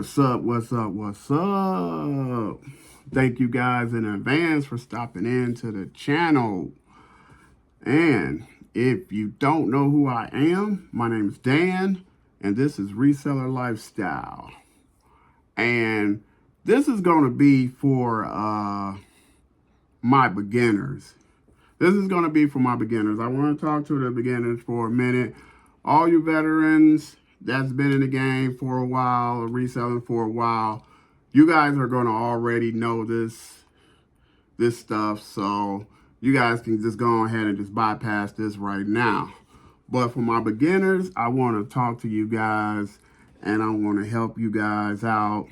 What's up? What's up? What's up? Thank you guys in advance for stopping into the channel. And if you don't know who I am, my name is Dan, and this is Reseller Lifestyle. And this is going to be for my beginners. This is going to be for my beginners. I want to talk to the beginners for a minute. All you veterans that's been in the game for a while or reselling for a while, you guys are going to already know this stuff. So you guys can just go ahead and just bypass this right now. But for my beginners, I want to talk to you guys and I want to help you guys out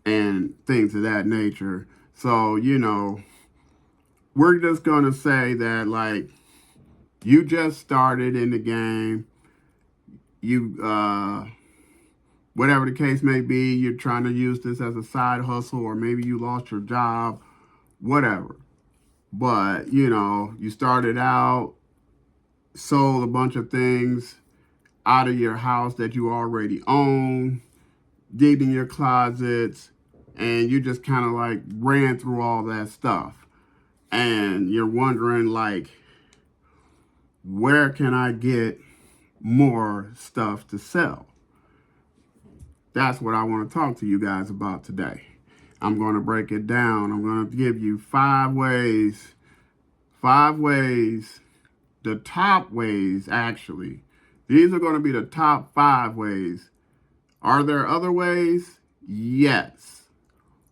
and things of that nature. So, we're just going to say that, like, you just started in the game. You, whatever the case may be, you're trying to use this as a side hustle, or maybe you lost your job, whatever. But, you started out, sold a bunch of things out of your house that you already own, digged in your closets, and you just kind of like ran through all that stuff. And you're wondering, like, where can I get more stuff to sell? That's what I want to talk to you guys about today. I'm going to break it down. I'm going to give you 5 ways, the top ways, actually. These are going to be the top 5 ways. Are there other ways? Yes.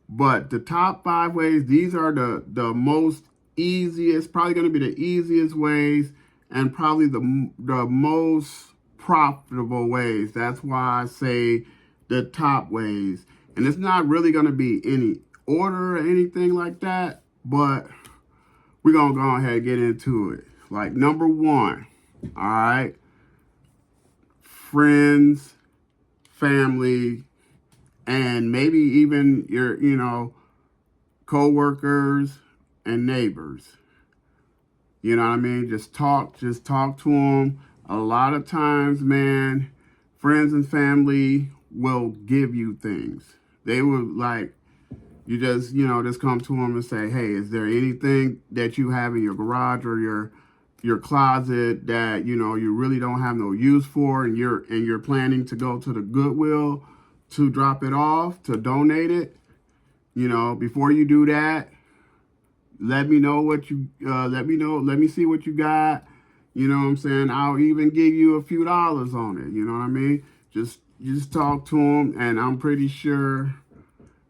But the top 5 ways, these are the most easiest, probably going to be the easiest ways, and probably the most profitable ways. That's why I say the top ways. And it's not really going to be any order or anything like that, but we're going to go ahead and get into it. Like, number 1, all right, friends, family, and maybe even your, co-workers and neighbors. You know what I mean? Just talk to them. A lot of times, man, friends and family will give you things. They will, like, you just come to them and say, hey, is there anything that you have in your garage or your closet that, you really don't have no use for, and you're planning to go to the Goodwill to drop it off, to donate it? Before you do that, let me know what you, let me see what you got. You know what I'm saying? I'll even give you a few dollars on it. You know what I mean? Just talk to them, and I'm pretty sure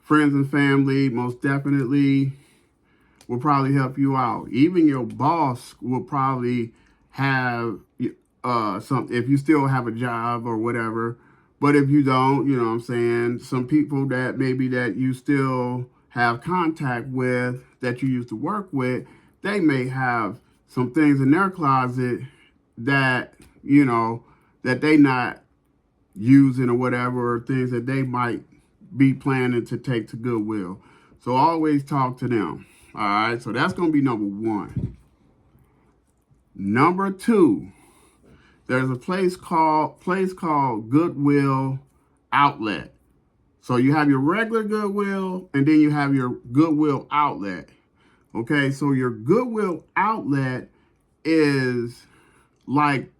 friends and family most definitely will probably help you out. Even your boss will probably have some, if you still have a job or whatever. But if you don't, you know what I'm saying, some people that maybe that you still have contact with, that you used to work with, they may have some things in their closet that, that they not using or whatever, or things that they might be planning to take to Goodwill. So always talk to them. All right, so that's going to be number 1. Number 2, there's a place called Goodwill Outlet. So you have your regular Goodwill, and then you have your Goodwill Outlet. Okay, so your Goodwill Outlet is like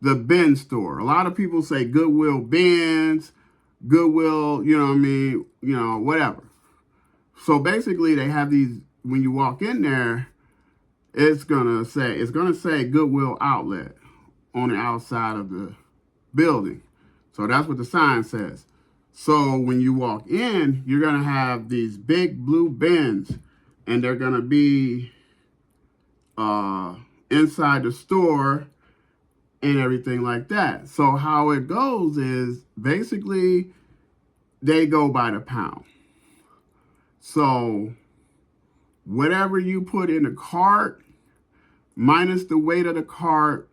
the bin store. A lot of people say Goodwill bins, Goodwill, whatever. So basically they have these, when you walk in there, it's gonna say Goodwill Outlet on the outside of the building. So that's what the sign says. So when you walk in, you're gonna have these big blue bins, and they're gonna be inside the store and everything like that. So how it goes is basically they go by the pound. So whatever you put in the cart minus the weight of the cart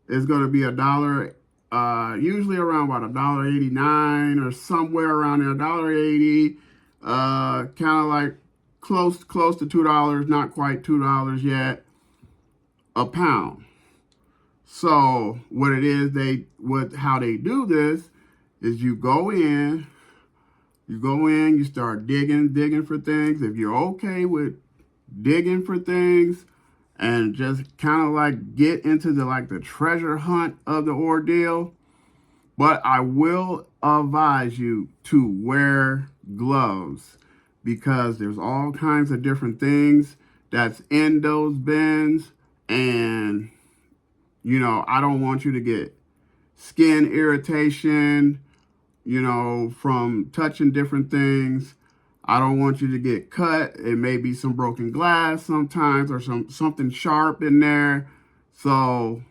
is going to be $1, usually around about $1.89 or somewhere around there, $1.80, kind of like close to $2, not quite $2 yet, a pound. So what it is, how they do this is you go in, You go in, you start digging for things. If you're okay with digging for things and just kind of like get into the treasure hunt of the ordeal, but I will advise you to wear gloves because there's all kinds of different things that's in those bins. And, I don't want you to get skin irritation, from touching different things. I don't want you to get cut. It may be some broken glass sometimes or something sharp in there. So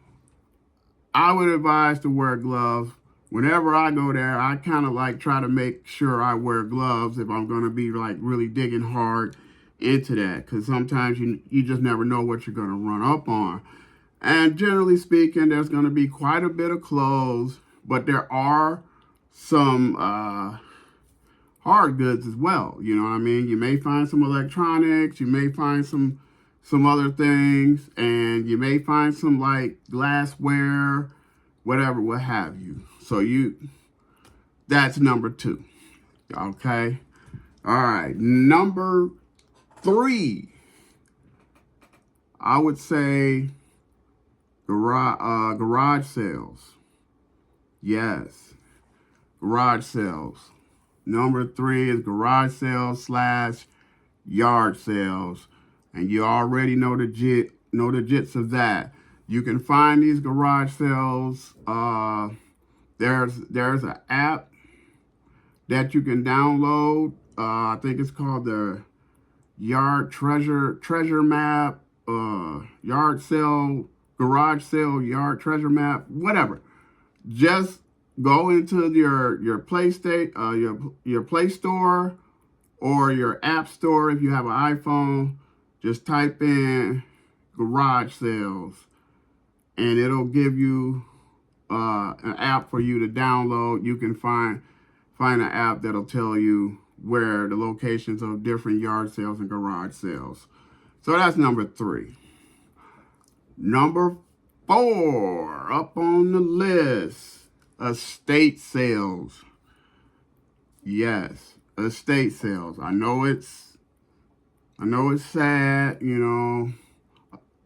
I would advise to wear gloves. Whenever I go there, I kind of like try to make sure I wear gloves if I'm going to be like really digging hard into that, because sometimes you just never know what you're going to run up on. And generally speaking, there's going to be quite a bit of clothes, but there are some hard goods as well. You know what I mean? You may find some electronics, you may find some other things, and you may find some like glassware, whatever, what have you. So that's number 2. Okay. All right. Number 3, I would say garage sales. Yes. Garage sales. Number 3 is garage sales / yard sales. And you already know the jits of that. You can find these garage sales. There's an app that you can download. I think it's called the Yard Treasure Map, Yard Sale, Garage Sale, Yard Treasure Map, whatever. Just go into your Play Store or your App Store if you have an iPhone. Just type in garage sales, and it'll give you an app for you to download. You can find an app that'll tell you where the locations of different yard sales and garage sales. So that's number 3. Number 4 up on the list, estate sales. Yes, estate sales. I know it's sad,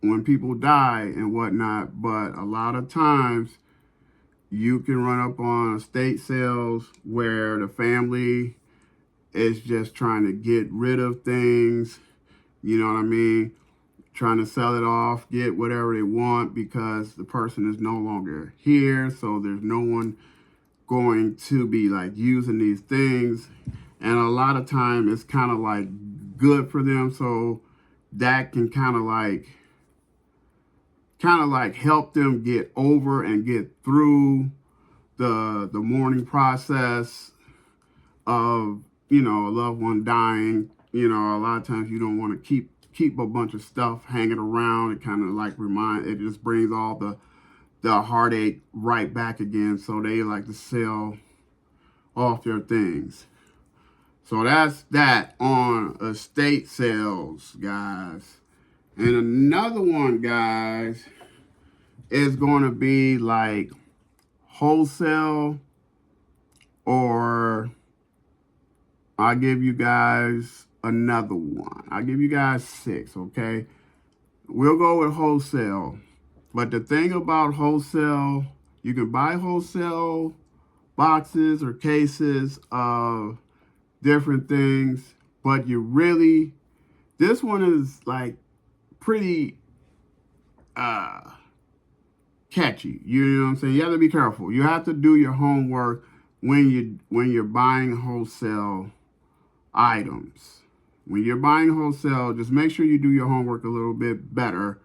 when people die and whatnot, but a lot of times you can run up on estate sales where the family is just trying to get rid of things, you know what I mean? Trying to sell it off, get whatever they want because the person is no longer here, so there's no one going to be like using these things. And a lot of time it's kind of like good for them, so that can kind of like help them get over and get through the mourning process of a loved one dying. A lot of times you don't want to keep a bunch of stuff hanging around. It kind of like it just brings all the heartache right back again, so they like to sell off their things. So that's that on estate sales, guys. And another one, guys, is going to be like wholesale, or I'll give you guys another one. I'll give you guys 6, okay? We'll go with wholesale. But the thing about wholesale, you can buy wholesale boxes or cases of different things, but this one is like pretty catchy. You know what I'm saying? You have to be careful. You have to do your homework when you're buying wholesale items. When you're buying wholesale, just make sure you do your homework a little bit better.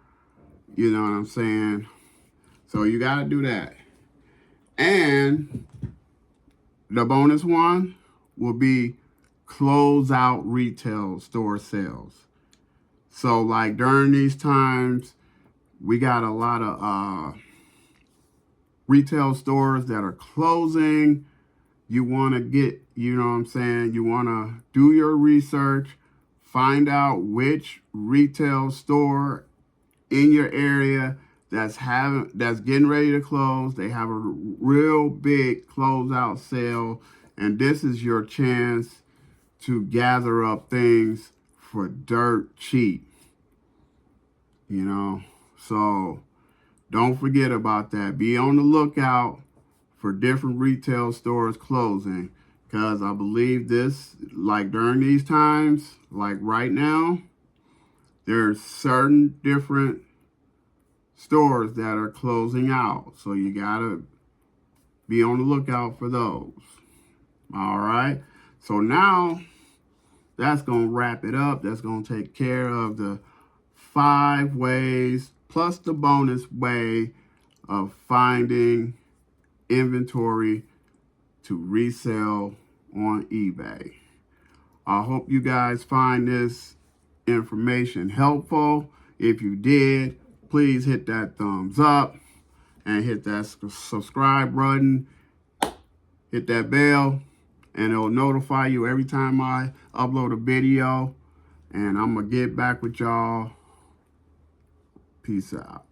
You know what I'm saying? So you got to do that. And the bonus one will be closeout retail store sales. So like during these times, we got a lot of retail stores that are closing. You want to get, you want to do your research, find out which retail store in your area that's getting ready to close. They have a real big closeout sale, and this is your chance to gather up things for dirt cheap, you know. So don't forget about that. Be on the lookout for different retail stores closing, because I believe this, like during these times, like right now, there's certain different stores that are closing out. So you gotta be on the lookout for those. All right. So now that's going to wrap it up. That's going to take care of the 5 ways plus the bonus way of finding inventory to resell on eBay. I hope you guys find this information helpful. If you did, please hit that thumbs up and hit that subscribe button. Hit that bell, and it'll notify you every time I upload a video. And I'm going to get back with y'all. Peace out.